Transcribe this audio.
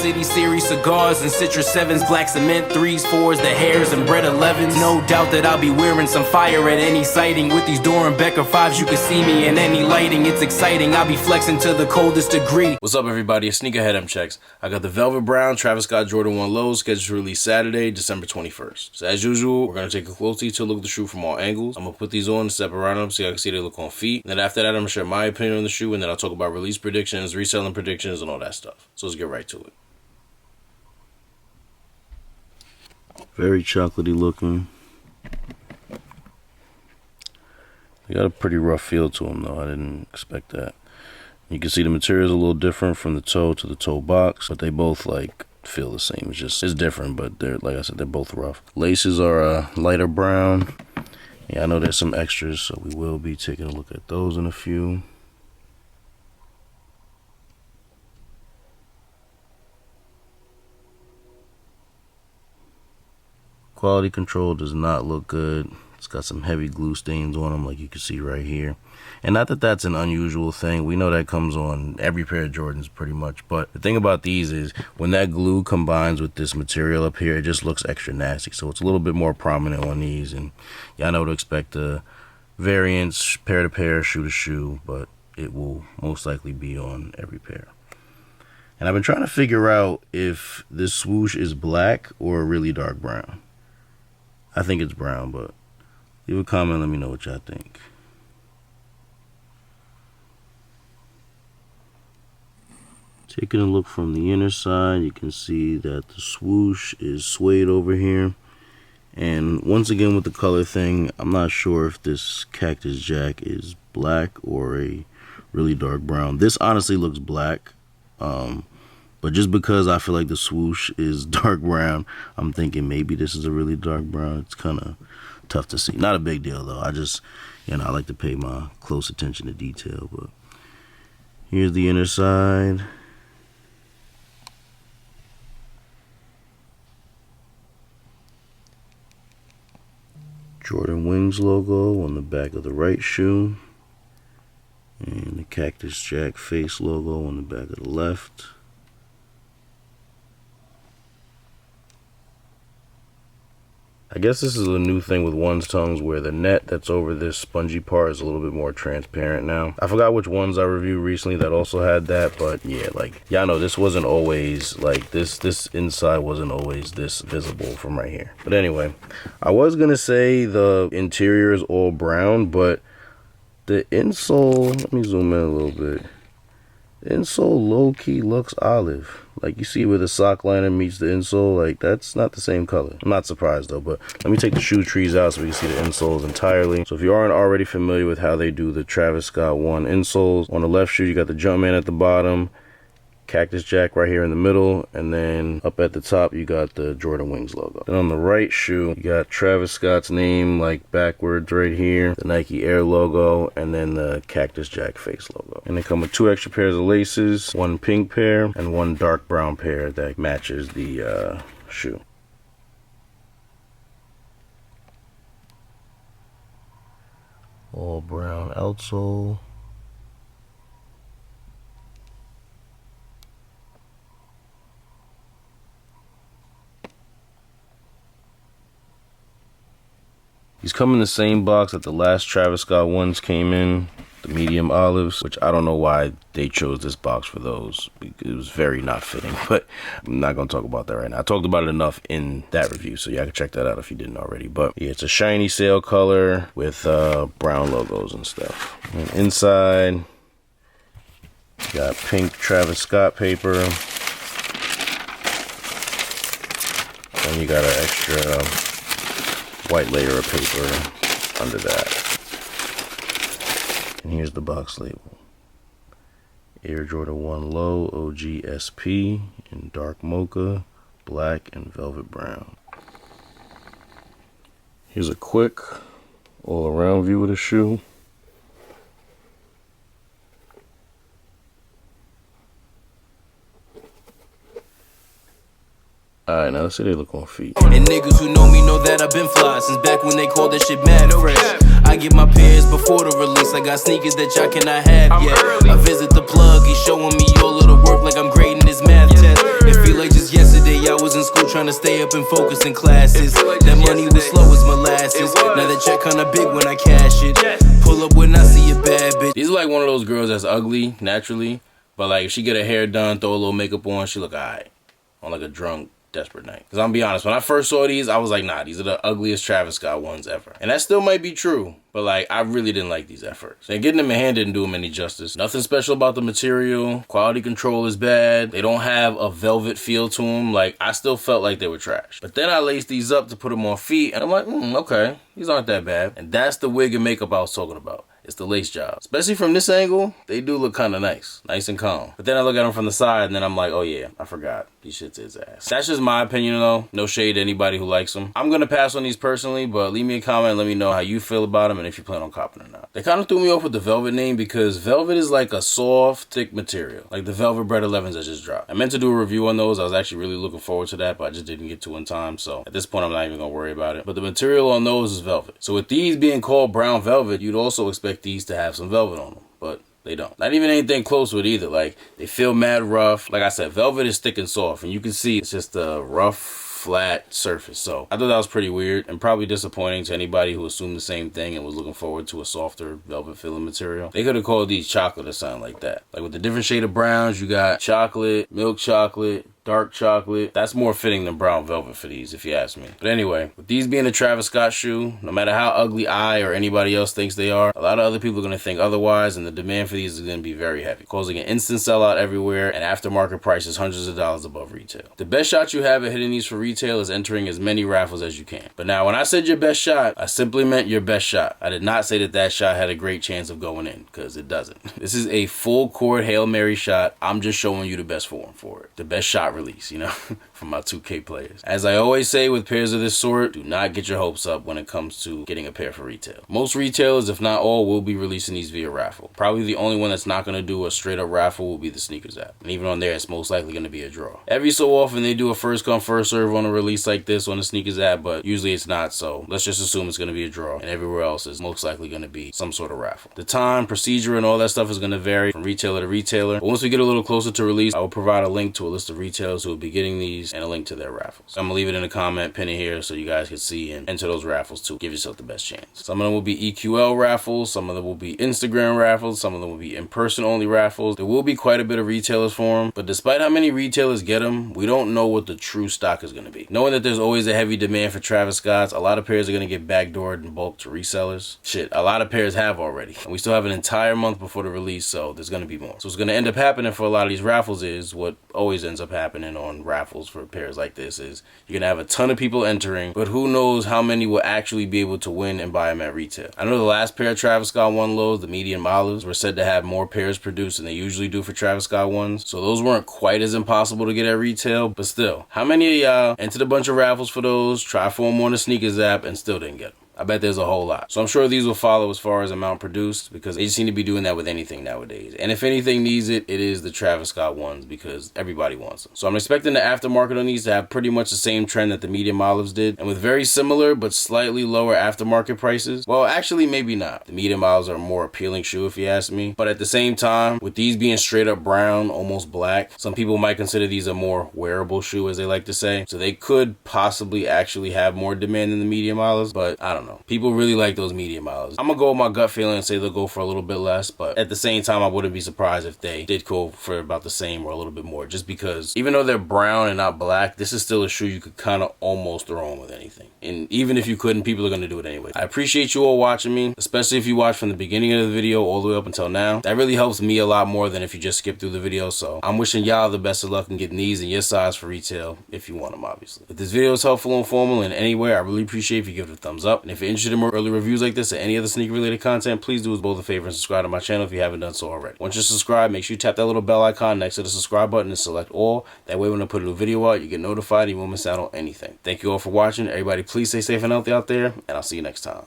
City Series cigars and Citrus 7s, black cement 3s, 4s, the hairs and bread 11s. No doubt that I'll be wearing some fire at any sighting. With these Doran Becker 5s, you can see me in any lighting. It's exciting, I'll be flexing to the coldest degree. What's up, everybody? It's Sneakerhead M Checks. I got the Velvet Brown Travis Scott Jordan 1 Lows scheduled to release Saturday, December 21st. So as usual, we're going to take a close detailed look at the shoe from all angles. I'm going to put these on, step around them, see how I can see they look on feet. And then after that, I'm going to share my opinion on the shoe, and then I'll talk about release predictions, reselling predictions, and all that stuff. So let's get right to it. Very chocolatey looking. They got a pretty rough feel to them though. I didn't expect that. You can see the material is a little different from the toe to the toe box, but they both like feel the same. It's different, but they're, like I said, they're both rough. Laces are a lighter brown. Yeah, I know there's some extras, so we will be taking a look at those in a few. Quality control does not look good. It's got some heavy glue stains on them, like you can see right here. And not that that's an unusual thing. We know that comes on every pair of Jordans pretty much. But the thing about these is when that glue combines with this material up here, it just looks extra nasty. So it's a little bit more prominent on these. And yeah, I know to expect the variants, pair to pair, shoe to shoe, but it will most likely be on every pair. And I've been trying to figure out if this swoosh is black or a really dark brown. I think it's brown, but leave a comment, let me know what y'all think. Taking a look from the inner side, you can see that the swoosh is suede over here. And once again with the color thing, I'm not sure if this Cactus Jack is black or a really dark brown. This honestly looks black. But just because I feel like the swoosh is dark brown, I'm thinking maybe this is a really dark brown. It's kind of tough to see. Not a big deal though. I just, I like to pay my close attention to detail. But here's the inner side. Jordan Wings logo on the back of the right shoe. And the Cactus Jack face logo on the back of the left. I guess this is a new thing with one's tongues where the net that's over this spongy part is a little bit more transparent now. I forgot which ones I reviewed recently that also had that, but yeah, like, y'all know this wasn't always like this inside wasn't always this visible from right here. But anyway, I was gonna say the interior is all brown, but the insole, let me zoom in a little bit. The insole low-key looks olive. Like you see where the sock liner meets the insole, like that's not the same color. I'm not surprised though, but let me take the shoe trees out so we can see the insoles entirely. So if you aren't already familiar with how they do the Travis Scott 1 insoles, on the left shoe you got the Jumpman at the bottom, Cactus Jack right here in the middle, and then up at the top you got the Jordan Wings logo. Then on the right shoe you got Travis Scott's name like backwards right here, the Nike Air logo, and then the Cactus Jack face logo. And they come with 2 extra pairs of laces, 1 pink pair and 1 dark brown pair that matches the shoe. All brown outsole. These come in the same box that the last Travis Scott ones came in, the medium olives, which I don't know why they chose this box for those. It was very not fitting, but I'm not going to talk about that right now. I talked about it enough in that review, so yeah, I can check that out if you didn't already. But yeah, it's a shiny sail color with brown logos and stuff. And inside, you got pink Travis Scott paper. And you got an extra white layer of paper under that. And here's the box label. Air Jordan 1 Low OG SP in dark mocha, black, and velvet brown. Here's a quick all-around view of the shoe. Alright, now let's see they look on feet. And niggas who know me know that I've been fly since back when they called that shit mad fresh. I get my pairs before the release. I got sneakers that y'all cannot have yet. I visit the plug, he's showing me all of the work like I'm grading his math test. It feel like in school trying to stay up and focus in classes. That money was slow as molasses. Now that check kinda big when I cash it. Pull up when I see a bad bitch. These are like one of those girls that's ugly naturally, but like if she get her hair done, throw a little makeup on, she look alright on like a drunk, desperate night. Because I'm gonna be honest, when I first saw these, I was like, nah, these are the ugliest Travis Scott ones ever. And that still might be true, but like, I really didn't like these at first. And getting them in hand didn't do them any justice. Nothing special about the material. Quality control is bad. They don't have a velvet feel to them. Like, I still felt like they were trash. But then I laced these up to put them on feet, and I'm like, okay, these aren't that bad. And that's the wig and makeup I was talking about. It's the lace job. Especially from this angle, they do look kind of nice and calm. But then I look at them from the side and then I'm like, oh yeah, I forgot. These shits is ass. That's just my opinion though. No shade to anybody who likes them. I'm gonna pass on these personally, but leave me a comment and let me know how you feel about them and if you plan on copping or not. They kind of threw me off with the velvet name because velvet is like a soft, thick material. Like the velvet bread 11s that just dropped. I meant to do a review on those. I was actually really looking forward to that, but I just didn't get to in time. So at this point, I'm not even gonna worry about it. But the material on those is velvet. So with these being called brown velvet, you'd also expect these to have some velvet on them, but they don't. Not even anything close to it either. Like, they feel mad rough. Like I said, velvet is thick and soft, and you can see it's just a rough, flat surface. So I thought that was pretty weird and probably disappointing to anybody who assumed the same thing and was looking forward to a softer velvet feeling material. They could have called these chocolate or something like that. Like with the different shade of browns, you got chocolate, milk chocolate, dark chocolate. That's more fitting than brown velvet for these, if you ask me. But anyway, with these being a Travis Scott shoe, no matter how ugly I or anybody else thinks they are, a lot of other people are going to think otherwise, and the demand for these is going to be very heavy, causing an instant sellout everywhere and aftermarket prices hundreds of dollars above retail. The best shot you have at hitting these for retail is entering as many raffles as you can. But now, when I said your best shot, I simply meant your best shot. I did not say that that shot had a great chance of going in, because it doesn't. This is a full court Hail Mary shot. I'm just showing you the best form for it. The best shot release, you know, from my 2K players. As I always say with pairs of this sort, do not get your hopes up when it comes to getting a pair for retail. Most retailers, if not all, will be releasing these via raffle. Probably the only one that's not going to do a straight up raffle will be the sneakers app. And even on there, it's most likely going to be a draw. Every so often, they do a first come, first serve on a release like this on the sneakers app, but usually it's not, so let's just assume it's going to be a draw. And everywhere else is most likely going to be some sort of raffle. The time, procedure, and all that stuff is going to vary from retailer to retailer. But once we get a little closer to release, I will provide a link to a list of retailers who will be getting these and a link to their raffles. I'm gonna leave it in the comment, pin it here so you guys can see and enter those raffles too. Give yourself the best chance. Some of them will be EQL raffles, some of them will be Instagram raffles, some of them will be in-person only raffles. There will be quite a bit of retailers for them, but despite how many retailers get them, we don't know what the true stock is gonna be. Knowing that there's always a heavy demand for Travis Scott's, a lot of pairs are gonna get backdoored in bulk to resellers. Shit, a lot of pairs have already. And we still have an entire month before the release, so there's gonna be more. So what's gonna end up happening for a lot of these raffles is what always ends up happening on raffles for pairs like this is you're gonna have a ton of people entering, but who knows how many will actually be able to win and buy them at retail. I know the last pair of Travis Scott 1 lows, the medium olives, were said to have more pairs produced than they usually do for Travis Scott ones, so those weren't quite as impossible to get at retail, but still, how many of y'all entered a bunch of raffles for those, tried for them on the sneakers app, and still didn't get them? I bet there's a whole lot. So I'm sure these will follow as far as amount produced because they just seem to be doing that with anything nowadays. And if anything needs it, it is the Travis Scott ones because everybody wants them. So I'm expecting the aftermarket on these to have pretty much the same trend that the medium olives did. And with very similar but slightly lower aftermarket prices. Well, actually maybe not. The medium olives are a more appealing shoe if you ask me. But at the same time, with these being straight up brown, almost black, some people might consider these a more wearable shoe as they like to say. So they could possibly actually have more demand than the medium olives, but I don't know. People really like those medium olives. I'm gonna go with my gut feeling and say they'll go for a little bit less, but at the same time, I wouldn't be surprised if they did go for about the same or a little bit more, just because even though they're brown and not black, this is still a shoe you could kind of almost throw on with anything. And even if you couldn't, people are gonna do it anyway. I appreciate you all watching me, especially if you watch from the beginning of the video all the way up until now. That really helps me a lot more than if you just skip through the video, so I'm wishing y'all the best of luck in getting these in your size for retail if you want them, obviously. If this video is helpful and informative in any way, I really appreciate if you give it a thumbs up. And if you're interested in more early reviews like this or any other sneaker related content, please do us both a favor and subscribe to my channel if you haven't done so already. Once you're subscribed, make sure you tap that little bell icon next to the subscribe button and select all. That way when I put a new video out, you get notified and you won't miss out on anything. Thank you all for watching. Everybody please stay safe and healthy out there, and I'll see you next time.